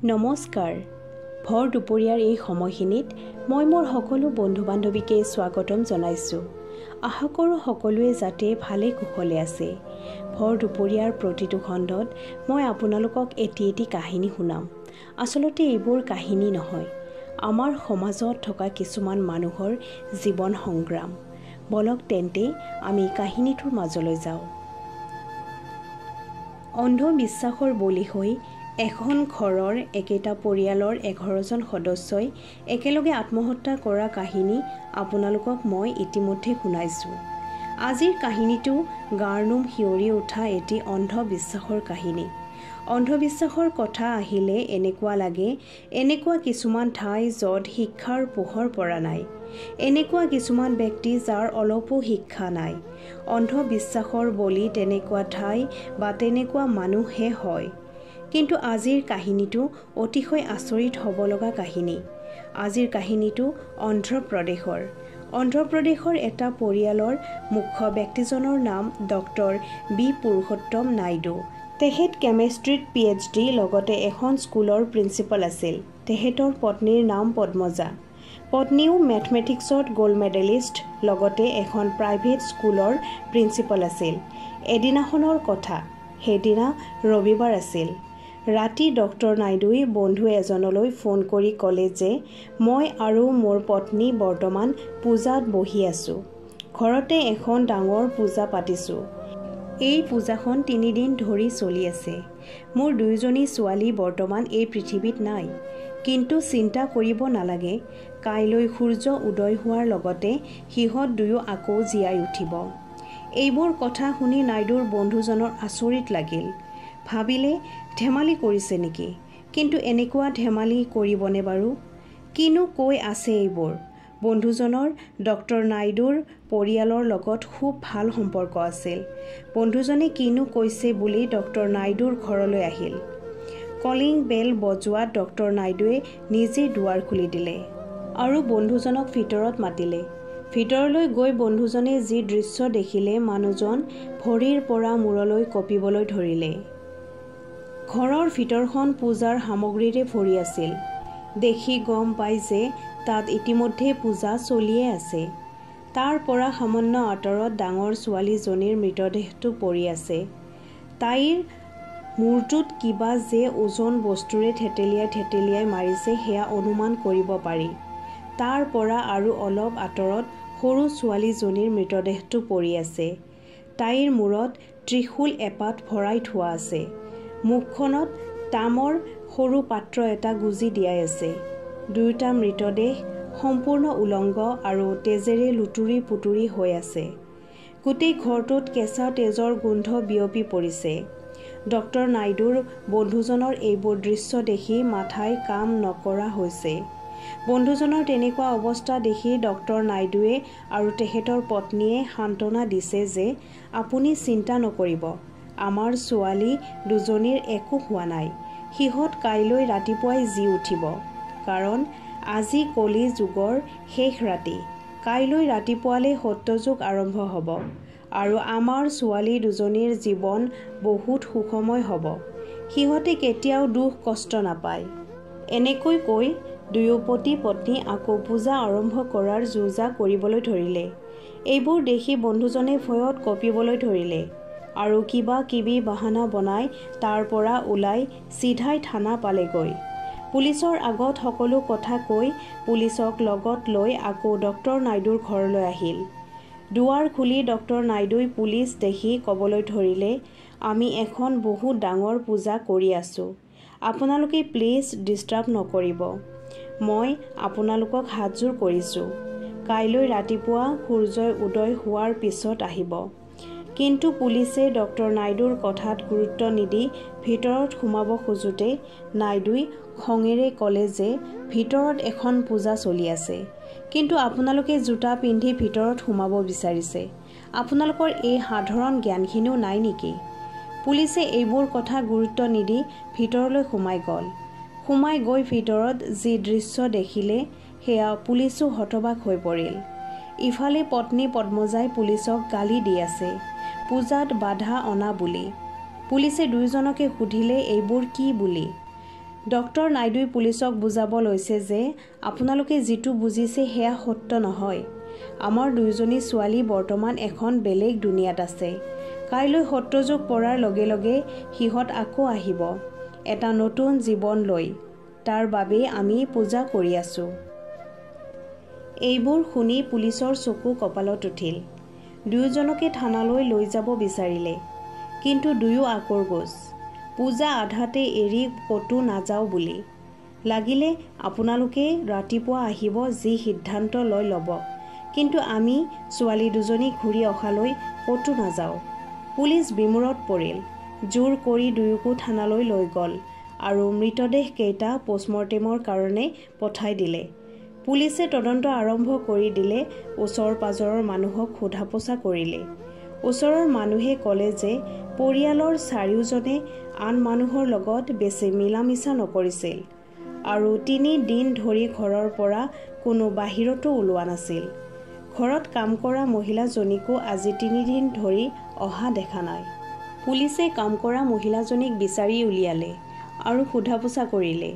নমস্কাৰ। ভৰ দুপৰীয়াৰ এই সময়খিনিত মই মোৰ সকলো বন্ধু-বান্ধৱীকে স্বাগতম জনাইছোঁ। আশা কৰোঁ সকলোৱে যাতে ভালে কুশলে আছে। ভৰ দুপৰীয়াৰ প্ৰতিটো খণ্ডত মই আপোনালোকক এটি কাহিনী শুনাম। আচলতে এইবোৰ কাহিনী নহয়, আমাৰ সমাজত থকা কিছুমান মানুহৰ জীৱন সংগ্ৰাম। বলক তেন্তে আমি কাহিনীটোৰ মাজলৈ যাওঁ। অন্ধবিশ্বাসৰ বলি হৈ এখন ঘৰৰ একেটা পৰিয়ালৰ 11জন সদস্যই একেলগে আত্মহত্যা কৰা কাহিনী আপোনালোকক মই ইতিমধ্যে শুনাইছোঁ। আজিৰ কাহিনীটো গাৰ নোম শিয়ৰি উঠা এটি অন্ধবিশ্বাসৰ কাহিনী। অন্ধবিশ্বাসৰ কথা আহিলে এনেকুৱা লাগে, এনেকুৱা কিছুমান ঠাই য'ত শিক্ষাৰ পোহৰ পৰা নাই, এনেকুৱা কিছুমান ব্যক্তি যাৰ অলপো শিক্ষা নাই। অন্ধবিশ্বাসৰ বলি তেনেকুৱা ঠাই বা তেনেকুৱা মানুহহে হয়। কিন্তু আজিৰ কাহিনীটো অতিশয় আচৰিত হ'ব লগা কাহিনী। আজিৰ কাহিনীটো অন্ধ্ৰপ্ৰদেশৰ। অন্ধ্ৰপ্ৰদেশৰ এটা পৰিয়ালৰ মুখ্য ব্যক্তিজনৰ নাম ডক্টৰ বি পুৰুষোত্তম নাইডু। তেখেত কেমেষ্ট্ৰিত PhD লগতে এখন স্কুলৰ প্ৰিন্সিপাল আছিল। তেখেতৰ পত্নীৰ নাম পদ্মজা। পত্নীও মেথমেটিক্সত গ'ল্ড মেডেলিষ্ট লগতে এখন প্ৰাইভেট স্কুলৰ প্ৰিন্সিপাল আছিল। এদিনাখনৰ কথা, সেইদিনা ৰবিবাৰ আছিল। ৰাতি ডক্টৰ নাইডুই বন্ধু এজনলৈ ফোন কৰি ক'লে যে মই আৰু মোৰ পত্নী বৰ্তমান পূজাত বহি আছোঁ। ঘৰতে এখন ডাঙৰ পূজা পাতিছোঁ। এই পূজাখন 3 দিন ধৰি চলি আছে। মোৰ 2জনী ছোৱালী বৰ্তমান এই পৃথিৱীত নাই। কিন্তু চিন্তা কৰিব নালাগে, কাইলৈ সূৰ্য উদয় হোৱাৰ লগতে সিহঁত দুয়ো আকৌ জীয়াই উঠিব। এইবোৰ কথা শুনি নাইডুৰ বন্ধুজনৰ আচৰিত লাগিল। ভাবিলে ধেমালি কৰিছে নেকি? কিন্তু এনেকুৱা ধেমালি কৰিবনে বাৰু? কিনো কৈ আছে এইবোৰ? বন্ধুজনৰ ডক্টৰ নাইডুৰ পৰিয়ালৰ লগত খুব ভাল সম্পৰ্ক আছিল। বন্ধুজনে কিনো কৈছে বুলি ডক্টৰ নাইডুৰ ঘৰলৈ আহিল। কলিং বেল বজোৱাত ডক্টৰ নাইডুৱে নিজে দুৱাৰ খুলি দিলে আৰু বন্ধুজনক ভিতৰত মাতিলে। ভিতৰলৈ গৈ বন্ধুজনে যি দৃশ্য দেখিলে, মানুহজন ভৰিৰ পৰা মূৰলৈ কঁপিবলৈ ধৰিলে। ঘৰৰ ভিতৰখন পূজাৰ সামগ্ৰীৰে ভৰি আছিল। দেখি গম পাই যে তাত ইতিমধ্যে পূজা চলিয়ে আছে। তাৰ পৰা সামান্য আঁতৰত ডাঙৰ ছোৱালীজনীৰ মৃতদেহটো পৰি আছে। তাইৰ মূৰটোত কিবা যে ওজন বস্তুৰে থেতেলিয়াই মাৰিছে সেয়া অনুমান কৰিব পাৰি। তাৰ পৰা আৰু অলপ আঁতৰত সৰু ছোৱালীজনীৰ মৃতদেহটো পৰি আছে। তাইৰ মূৰত ত্ৰিশূল এপাত ভৰাই থোৱা আছে। মুখখনত তামৰ সৰু পাত্ৰ এটা গুজি দিয়াই আছে। দুয়োটা মৃতদেহ সম্পূৰ্ণ উলংগ আৰু তেজেৰে লুতুৰি পুতুৰি হৈ আছে। গোটেই ঘৰটোত কেঁচা তেজৰ গোন্ধ বিয়পি পৰিছে। ডক্টৰ নাইডুৰ বন্ধুজনৰ এইবোৰ দৃশ্য দেখি মাথাই কাম নকৰা হৈছে। বন্ধুজনৰ তেনেকুৱা অৱস্থা দেখি ডক্টৰ নাইডুৱে আৰু তেখেতৰ পত্নীয়ে সান্তনা দিছে যে আপুনি চিন্তা নকৰিব, আমাৰ ছোৱালী দুজনীৰ একো হোৱা নাই। সিহঁত কাইলৈ ৰাতিপুৱাই জি উঠিব। কাৰণ আজি কলি যুগৰ শেষ ৰাতি। কাইলৈ ৰাতিপুৱালৈ সত্যযুগ আৰম্ভ হ'ব আৰু আমাৰ ছোৱালী দুজনীৰ জীৱন বহুত সুখময় হ'ব। সিহঁতে কেতিয়াও দুখ কষ্ট নাপায়। এনেকৈ কৈ দুয়ো পতি পত্নী আকৌ পূজা আৰম্ভ কৰাৰ যোজা কৰিবলৈ ধৰিলে। এইবোৰ দেখি বন্ধুজনে ভয়ত কঁপিবলৈ ধৰিলে আৰু কিবা কিবি বাহানা বনাই তাৰ পৰা ওলাই চিধাই থানা পালেগৈ। পুলিচৰ আগত সকলো কথা কৈ পুলিচক লগত লৈ আকৌ ডক্টৰ নাইডুৰ ঘৰলৈ আহিল। দুৱাৰ খুলি ডক্টৰ নাইডুই পুলিচ দেখি ক'বলৈ ধৰিলে, আমি এখন বহুত ডাঙৰ পূজা কৰি আছোঁ। আপোনালোকে প্লিজ ডিষ্টাৰ্ব নকৰিব। মই আপোনালোকক হাতযোৰ কৰিছোঁ। কাইলৈ ৰাতিপুৱা সূৰ্যই উদয় হোৱাৰ পিছত আহিব। কিন্তু পুলিচে ডক্টৰ নাইডুৰ কথাত গুৰুত্ব নিদি ভিতৰত সোমাব খোজোতে নাইডুই খঙেৰে ক'লে যে ভিতৰত এখন পূজা চলি আছে, কিন্তু আপোনালোকে জোতা পিন্ধি ভিতৰত সোমাব বিচাৰিছে। আপোনালোকৰ এই সাধাৰণ জ্ঞানখিনিও নাই নেকি? পুলিচে এইবোৰ কথা গুৰুত্ব নিদি ভিতৰলৈ সোমাই গ'ল। সোমাই গৈ ভিতৰত যি দৃশ্য দেখিলে সেয়া পুলিচো হতবাক হৈ পৰিল। ইফালে পত্নী পদ্মজাই পুলিচক গালি দি আছে, পূজাত বাধা অনা বুলি। পুলিচে দুয়োজনকে সুধিলে এইবোৰ কি বুলি। ডক্টৰ নাইডুই পুলিচক বুজাব লৈছে যে আপোনালোকে যিটো বুজিছে সেয়া সত্য নহয়। আমাৰ দুয়োজনী ছোৱালী বৰ্তমান এখন বেলেগ দুনিয়াত আছে। কাইলৈ সত্যযুগ পৰাৰ লগে লগে সিহঁত আকৌ আহিব এটা নতুন জীৱন লৈ। তাৰ বাবেই আমি পূজা কৰি আছোঁ। এইবোৰ শুনি পুলিচৰ চকু কপালত উঠিল। দুয়োজনকে থানালৈ লৈ যাব বিচাৰিলে, কিন্তু দুয়ো আকৰগোজ। পূজা আধাতে এৰি ক'তো নাযাওঁ বুলি। লাগিলে আপোনালোকে ৰাতিপুৱা আহিব, যি সিদ্ধান্ত লৈ ল'ব, কিন্তু আমি ছোৱালী দুজনী ঘূৰি অহালৈ ক'তো নাযাওঁ। পুলিচ বিমূৰত পৰিল। জোৰ কৰি দুয়োকো থানালৈ লৈ গ'ল আৰু মৃতদেহকেইটা পষ্টমৰ্টেমৰ কাৰণে পঠাই দিলে। পুলিচে তদন্ত আৰম্ভ কৰি দিলে। ওচৰ পাজৰৰ মানুহক সোধা পোছা কৰিলে। ওচৰৰ মানুহে ক'লে যে পৰিয়ালৰ চাৰিওজনে আন মানুহৰ লগত বেছি মিলা মিছা নকৰিছিল আৰু 3 দিন ধৰি ঘৰৰ পৰা কোনো বাহিৰতো ওলোৱা নাছিল। ঘৰত কাম কৰা মহিলাজনীকো আজি 3 দিন ধৰি অহা দেখা নাই। পুলিচে কাম কৰা মহিলাজনীক বিচাৰি উলিয়ালে আৰু সোধা পোছা কৰিলে।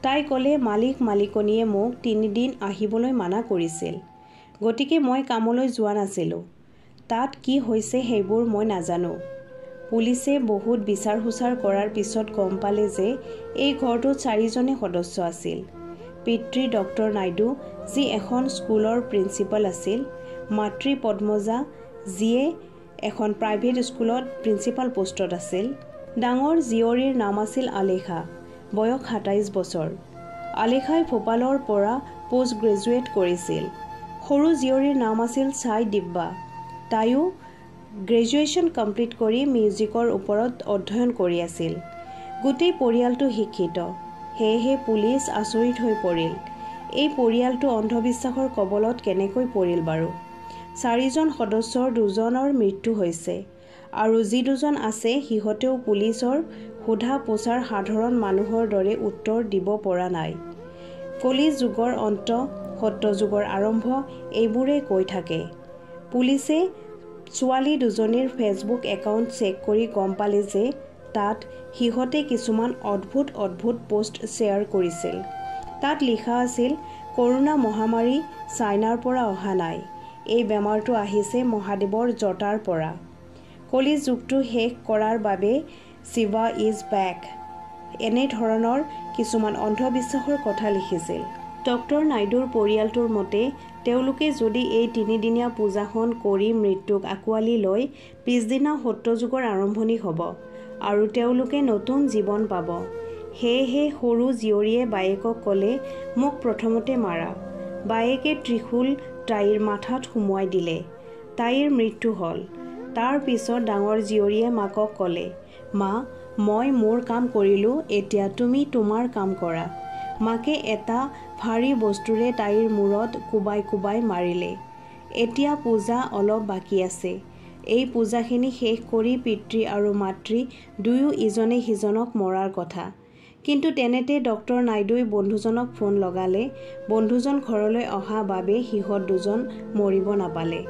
তাই ক'লে, মালিকনীয়ে মোক 3 দিন আহিবলৈ মানা কৰিছিল, গতিকে মই কামলৈ যোৱা নাছিলোঁ। তাত কি হৈছে সেইবোৰ মই নাজানো। পুলিচে বহুত বিচাৰ হোচাৰ কৰাৰ পিছত গম পালে যে এই ঘৰটোত 4জনে সদস্য আছিল। পিতৃ ডক্টৰ নাইডু, যি এখন স্কুলৰ প্ৰিন্সিপাল আছিল, মাতৃ পদ্মজা, যিয়ে এখন প্ৰাইভেট স্কুলত প্ৰিন্সিপাল পোষ্টত আছিল। ডাঙৰ জীয়ৰীৰ নাম আছিল আলেখা, বয়স 27 বছৰ। আলেখাই ভোপালৰ পৰা পোষ্ট গ্ৰেজুৱেট কৰিছিল। সৰু জীয়ৰীৰ নাম আছিল ছাই দিব্যা। তাইও গ্ৰেজুৱেশ্যন কমপ্লিট কৰি মিউজিকৰ ওপৰত অধ্যয়ন কৰি আছিল। গোটেই পৰিয়ালটো শিক্ষিত। সেয়েহে পুলিচ আচৰিত হৈ পৰিল। এই পৰিয়ালটো অন্ধবিশ্বাসৰ কবলত কেনেকৈ পৰিল বাৰু? 4জন সদস্যৰ 2জনৰ মৃত্যু হৈছে আৰু যি 2জন আছে সিহঁতেও পুলিচৰ সোধা পোছাৰ সাধাৰণ মানুহৰ দৰে উত্তৰ দিব পৰা নাই। কলি যুগৰ অন্ত, সত্য যুগৰ আৰম্ভ, এইবোৰে কৈ থাকে। পুলিচে ছোৱালী দুজনীৰ ফেচবুক একাউণ্ট চেক কৰি গম পালে যে তাত সিহঁতে কিছুমান অদ্ভুত পোষ্ট শ্বেয়াৰ কৰিছিল। তাত লিখা আছিল, কৰোনা মহামাৰী চাইনাৰ পৰা অহা নাই, এই বেমাৰটো আহিছে মহাদেৱৰ জটাৰ পৰা। কলি যুগটো শেষ কৰাৰ বাবে শিৱা ইজ বেক, এনে ধৰণৰ কিছুমান অন্ধবিশ্বাসৰ কথা লিখিছিল। ডক্টৰ নাইডুৰ পৰিয়ালটোৰ মতে তেওঁলোকে যদি এই 3 দিনীয়া পূজাখন কৰি মৃত্যুক আঁকোৱালি লয়, পিছদিনা সত্যযুগৰ আৰম্ভণি হ'ব আৰু তেওঁলোকে নতুন জীৱন পাব। সেয়েহে সৰু জীয়ৰীয়ে বায়েকক ক'লে, মোক প্ৰথমতে মাৰা। বায়েকে ত্ৰিশূল তাইৰ মাথাত সুমুৱাই দিলে। তাইৰ মৃত্যু হ'ল। তাৰ পিছত ডাঙৰ জীয়ৰীয়ে মাকক ক'লে, মা, মই মোৰ কাম কৰিলোঁ, এতিয়া তুমি তোমাৰ কাম কৰা। মাকে এটা ভাৰী বস্তুৰে তাইৰ মূৰত কোবাই মাৰিলে। এতিয়া পূজা অলপ বাকী আছে। এই পূজাখিনি শেষ কৰি পিতৃ আৰু মাতৃ দুয়ো ইজনে সিজনক মৰাৰ কথা। কিন্তু তেনেতে ডক্টৰ নাইডুই বন্ধুজনক ফোন লগালে। বন্ধুজন ঘৰলৈ অহা বাবে সিহঁত 2জন মৰিব নাপালে।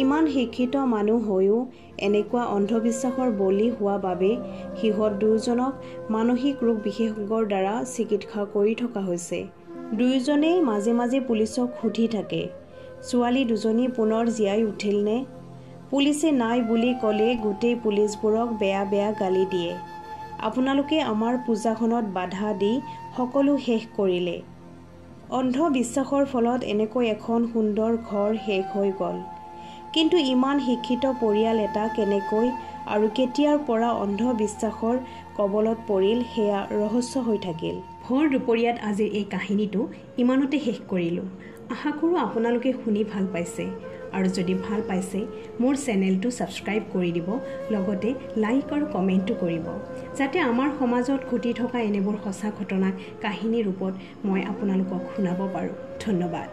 ইমান শিক্ষিত মানুহ হৈও এনেকুৱা অন্ধবিশ্বাসৰ বলি হোৱা বাবে সিহঁত 2জনক মানসিক ৰোগ বিশেষজ্ঞৰ দ্বাৰা চিকিৎসা কৰি থকা হৈছে। দুয়োজনেই মাজে মাজে পুলিচক সুধি থাকে, ছোৱালী দুজনী পুনৰ জীয়াই উঠিলনে? পুলিচে নাই বুলি ক'লে গোটেই পুলিচবোৰক বেয়া গালি দিয়ে। আপোনালোকে আমাৰ পূজাখনত বাধা দি সকলো শেষ কৰিলে। অন্ধবিশ্বাসৰ ফলত এনেকৈ এখন সুন্দৰ ঘৰ শেষ হৈ গ'ল। কিন্তু ইমান শিক্ষিত পৰিয়াল এটা কেনেকৈ আৰু কেতিয়াৰ পৰা অন্ধবিশ্বাসৰ কবলত পৰিল সেয়া ৰহস্য হৈ থাকিল। ভৰ দুপৰীয়াত আজিৰ এই কাহিনীটো ইমানতে শেষ কৰিলোঁ। আশা কৰোঁ আপোনালোকে শুনি ভাল পাইছে আৰু যদি ভাল পাইছে মোৰ চেনেলটো ছাবস্ক্ৰাইব কৰি দিব, লগতে লাইক আৰু কমেণ্টটো কৰিব, যাতে আমাৰ সমাজত ঘটি থকা এনেবোৰ সঁচা ঘটনাক কাহিনী ৰূপত মই আপোনালোকক শুনাব পাৰোঁ। ধন্যবাদ।